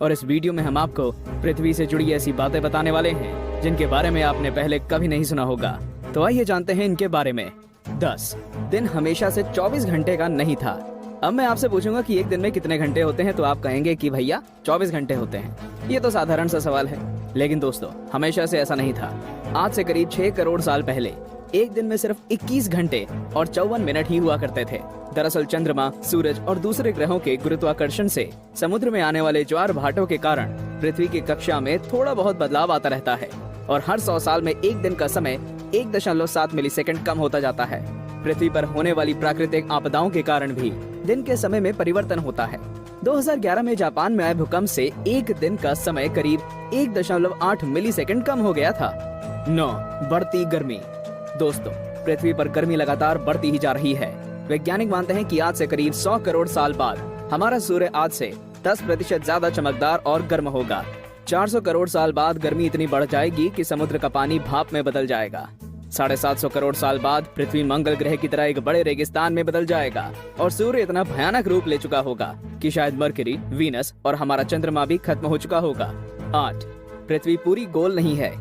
और इस वीडियो में हम आपको पृथ्वी से जुड़ी ऐसी बातें बताने वाले हैं जिनके बारे में आपने पहले कभी नहीं सुना होगा। तो आइए जानते हैं इनके बारे में। 10 दिन हमेशा से 24 घंटे का नहीं था। अब मैं आपसे पूछूंगा कि एक दिन में कितने घंटे होते हैं तो आप कहेंगे कि भैया 24 घंटे होते हैं। ये तो साधारण सा सवाल है, लेकिन दोस्तों हमेशा से ऐसा नहीं था। आज से करीब 6 करोड़ साल पहले एक दिन में सिर्फ 21 घंटे और 54 मिनट ही हुआ करते थे। दरअसल चंद्रमा, सूरज और दूसरे ग्रहों के गुरुत्वाकर्षण से समुद्र में आने वाले ज्वार भाटों के कारण पृथ्वी की कक्षा में थोड़ा बहुत बदलाव आता रहता है और हर 100 साल में एक दिन का समय 1.7 मिलीसेकंड कम होता जाता है। पृथ्वी पर होने वाली प्राकृतिक आपदाओं के कारण भी दिन के समय में परिवर्तन होता है। 2011 में जापान में आए भूकंप से एक दिन का समय करीब 1.8 मिलीसेकंड कम हो गया था। 9 बढ़ती गर्मी। दोस्तों पृथ्वी पर गर्मी लगातार बढ़ती ही जा रही है। वैज्ञानिक मानते हैं कि आज से करीब 100 करोड़ साल बाद हमारा सूर्य आज से 10% ज्यादा चमकदार और गर्म होगा। 400 करोड़ साल बाद गर्मी इतनी बढ़ जाएगी कि समुद्र का पानी भाप में बदल जाएगा। 750 करोड़ साल बाद पृथ्वी मंगल ग्रह की तरह एक बड़े रेगिस्तान में बदल जाएगा और सूर्य इतना भयानक रूप ले चुका होगा कि शायद मरकरी, वीनस और हमारा चंद्रमा भी खत्म हो चुका होगा। 8 पृथ्वी पूरी गोल नहीं है।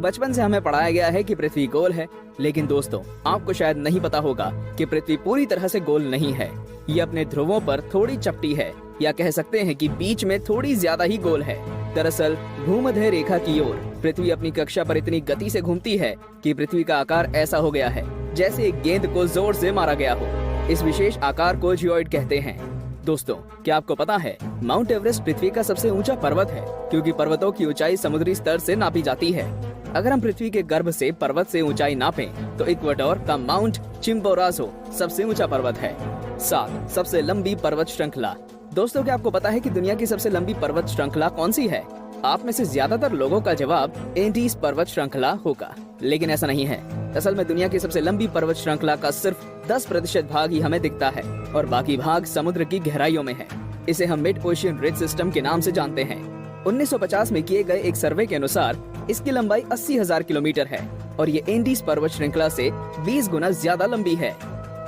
बचपन से हमें पढ़ाया गया है कि पृथ्वी गोल है, लेकिन दोस्तों आपको शायद नहीं पता होगा कि पृथ्वी पूरी तरह से गोल नहीं है। ये अपने ध्रुवों पर थोड़ी चपटी है, या कह सकते हैं कि बीच में थोड़ी ज्यादा ही गोल है। दरअसल भूमध्य रेखा की ओर पृथ्वी अपनी कक्षा पर इतनी गति से घूमती है कि पृथ्वी का आकार ऐसा हो गया है जैसे एक गेंद को जोर से मारा गया हो। इस विशेष आकार को जियोइड कहते हैं। दोस्तों क्या आपको पता है माउंट एवरेस्ट पृथ्वी का सबसे ऊंचा पर्वत है, क्योंकि पर्वतों की ऊंचाई समुद्री स्तर से नापी जाती है। अगर हम पृथ्वी के गर्भ से पर्वत से ऊंचाई नापें तो इक्वाडोर का माउंट चिम्बोराजो सबसे ऊंचा पर्वत है। 7 सबसे लंबी पर्वत श्रृंखला। दोस्तों क्या आपको पता है कि दुनिया की सबसे लंबी पर्वत श्रृंखला कौन सी है? आप में से ज्यादातर लोगों का जवाब एंडीज पर्वत श्रृंखला होगा, लेकिन ऐसा नहीं है। असल में दुनिया की सबसे लंबी पर्वत श्रृंखला का सिर्फ 10% भाग ही हमें दिखता है और बाकी भाग समुद्र की गहराइयों में है। इसे हम मिड ओशियन रिज सिस्टम के नाम से जानते हैं। 1950 में किए गए एक सर्वे के अनुसार इसकी लंबाई 80,000 किलोमीटर है और ये एंडीज पर्वत श्रृंखला से 20 गुना ज्यादा लंबी है।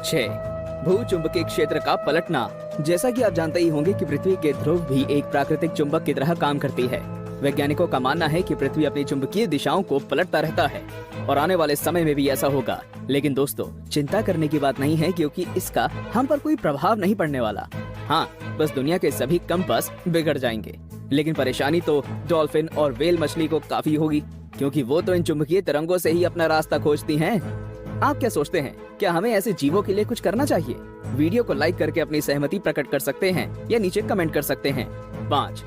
6 भूचुंबकीय क्षेत्र का पलटना। जैसा कि आप जानते ही होंगे कि पृथ्वी के ध्रुव भी एक प्राकृतिक चुंबक की तरह काम करती है। वैज्ञानिकों का मानना है कि पृथ्वी अपनी चुंबकीय दिशाओं को पलटता रहता है और आने वाले समय में भी ऐसा होगा। लेकिन दोस्तों चिंता करने की बात नहीं है, क्योंकि इसका हम पर कोई प्रभाव नहीं पड़ने वाला। हाँ, बस दुनिया के सभी कंपास बिगड़ जाएंगे। लेकिन परेशानी तो डॉल्फिन और व्हेल मछली को काफी होगी, क्योंकि वो तो इन चुंबकीय तरंगों से ही अपना रास्ता खोजती हैं। आप क्या सोचते हैं, क्या हमें ऐसे जीवों के लिए कुछ करना चाहिए? वीडियो को लाइक करके अपनी सहमति प्रकट कर सकते हैं या नीचे कमेंट कर सकते हैं। 5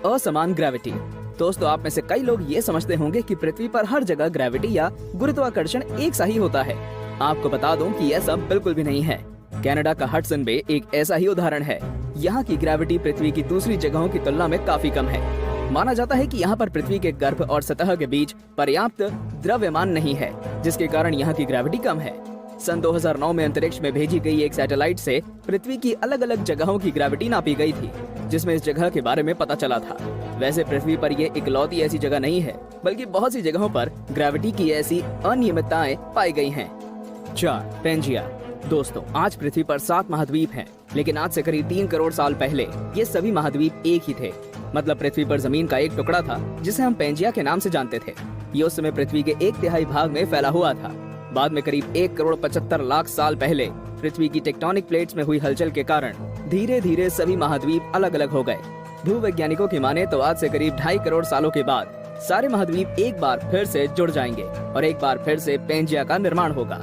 असमान ग्रेविटी। दोस्तों आप में से कई लोग ये समझते होंगे कि पृथ्वी पर हर जगह ग्रेविटी या गुरुत्वाकर्षण एक सा ही होता है। आपको बता दूं कि ऐसा बिल्कुल भी नहीं है। कनाडा का हडसन बे एक ऐसा ही उदाहरण है। यहाँ की ग्रेविटी पृथ्वी की दूसरी जगहों की तुलना में काफी कम है। माना जाता है कि यहाँ पर पृथ्वी के गर्भ और सतह के बीच पर्याप्त द्रव्यमान नहीं है, जिसके कारण यहाँ की ग्रेविटी कम है। सन 2009 में अंतरिक्ष में भेजी गई एक सैटेलाइट से पृथ्वी की अलग अलग जगहों की ग्रेविटी नापी गई थी, जिसमें इस जगह के बारे में पता चला था। वैसे पृथ्वी पर ये इकलौती ऐसी जगह नहीं है, बल्कि बहुत सी जगहों पर ग्रेविटी की ऐसी अनियमितताएं पाई गई हैं। 4 पेंजिया। दोस्तों आज पृथ्वी पर 7 महाद्वीप हैं, लेकिन आज से करीब 3 करोड़ साल पहले ये सभी महाद्वीप एक ही थे। मतलब पृथ्वी पर जमीन का एक टुकड़ा था जिसे हम पेंजिया के नाम से जानते थे। ये उस समय पृथ्वी के 1/3 भाग में फैला हुआ था। बाद में करीब 1 करोड़ 75 लाख साल पहले पृथ्वी की टेक्टोनिक प्लेट्स में हुई हलचल के कारण धीरे धीरे सभी महाद्वीप अलग अलग हो गए। भूवैज्ञानिकों की माने तो आज से करीब 2.5 करोड़ सालों के बाद सारे महाद्वीप एक बार फिर से जुड़ जाएंगे और एक बार फिर से पेंजिया का निर्माण होगा।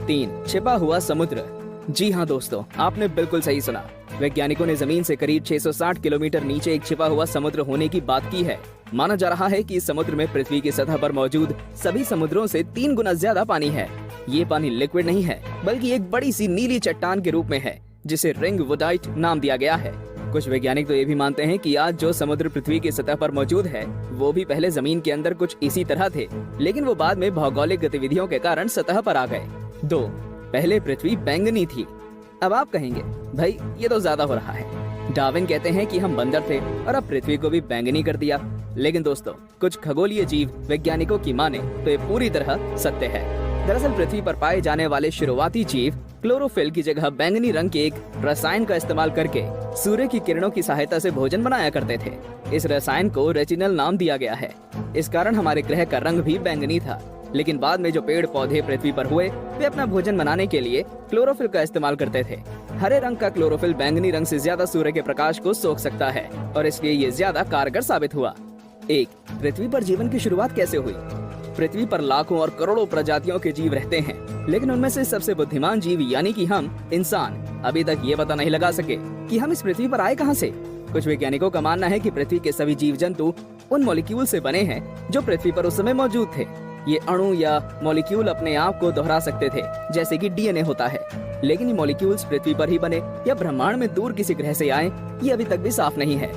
3 छिपा हुआ समुद्र। जी हाँ दोस्तों, आपने बिल्कुल सही सुना। वैज्ञानिकों ने जमीन से करीब 660 किलोमीटर नीचे एक छिपा हुआ समुद्र होने की बात की है। माना जा रहा है कि इस समुद्र में पृथ्वी की सतह पर मौजूद सभी समुद्रों से 3 गुना ज्यादा पानी है। ये पानी लिक्विड नहीं है, बल्कि एक बड़ी सी नीली चट्टान के रूप में है, जिसे रिंग वुडाइट नाम दिया गया है। कुछ वैज्ञानिक तो ये भी मानते हैं कि आज जो समुद्र पृथ्वी की सतह पर मौजूद है, वो भी पहले जमीन के अंदर कुछ इसी तरह थे, लेकिन वो बाद में भौगोलिक गतिविधियों के कारण सतह पर आ गए। 2 पहले पृथ्वी बैंगनी थी। अब आप कहेंगे भाई ये तो ज्यादा हो रहा है। डार्विन कहते हैं कि हम बंदर थे और अब पृथ्वी को भी बैंगनी कर दिया। लेकिन दोस्तों कुछ खगोलीय जीव वैज्ञानिकों की माने तो ये पूरी तरह सत्य है। दरअसल पृथ्वी पर पाए जाने वाले शुरुआती जीव क्लोरोफिल की जगह बैंगनी रंग के एक रसायन का इस्तेमाल करके सूर्य की किरणों की सहायता से भोजन बनाया करते थे। इस रसायन को रेटिनल नाम दिया गया है। इस कारण हमारे ग्रह का रंग भी बैंगनी था। लेकिन बाद में जो पेड़ पौधे पृथ्वी पर हुए, वे अपना भोजन बनाने के लिए क्लोरोफिल का इस्तेमाल करते थे। हरे रंग का क्लोरोफिल बैंगनी रंग से ज्यादा सूर्य के प्रकाश को सोख सकता है और इसलिए ये ज्यादा कारगर साबित हुआ। एक, पृथ्वी पर जीवन की शुरुआत कैसे हुई? पृथ्वी पर लाखों और करोड़ों प्रजातियों के जीव रहते हैं, लेकिन उनमें से सबसे बुद्धिमान जीव यानी कि हम इंसान अभी तक ये पता नहीं लगा सके कि हम इस पृथ्वी पर आए कहां से। कुछ वैज्ञानिकों का मानना है कि पृथ्वी के सभी जीव जंतु उन मॉलिक्यूल से बने हैं जो पृथ्वी पर उस समय मौजूद थे। ये अणु या मॉलिक्यूल अपने आप को दोहरा सकते थे, जैसे कि डीएनए होता है। लेकिन ये मॉलिक्यूल्स पृथ्वी पर ही बने या ब्रह्मांड में दूर किसी ग्रह से आए, ये अभी तक भी साफ नहीं है।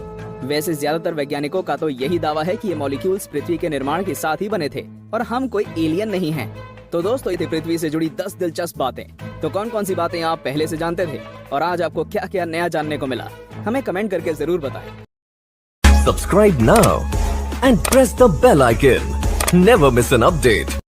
वैसे ज्यादातर वैज्ञानिकों का तो यही दावा है कि ये मॉलिक्यूल्स पृथ्वी के निर्माण के साथ ही बने थे और हम कोई एलियन नहीं हैं। तो दोस्तों, ये थी पृथ्वी से जुड़ी 10 दिलचस्प बातें। तो कौन कौन सी बातें आप पहले से जानते थे और आज आपको क्या क्या नया जानने को मिला, हमें कमेंट करके जरूर बताएं। Subscribe now and press the bell icon. Never miss an update.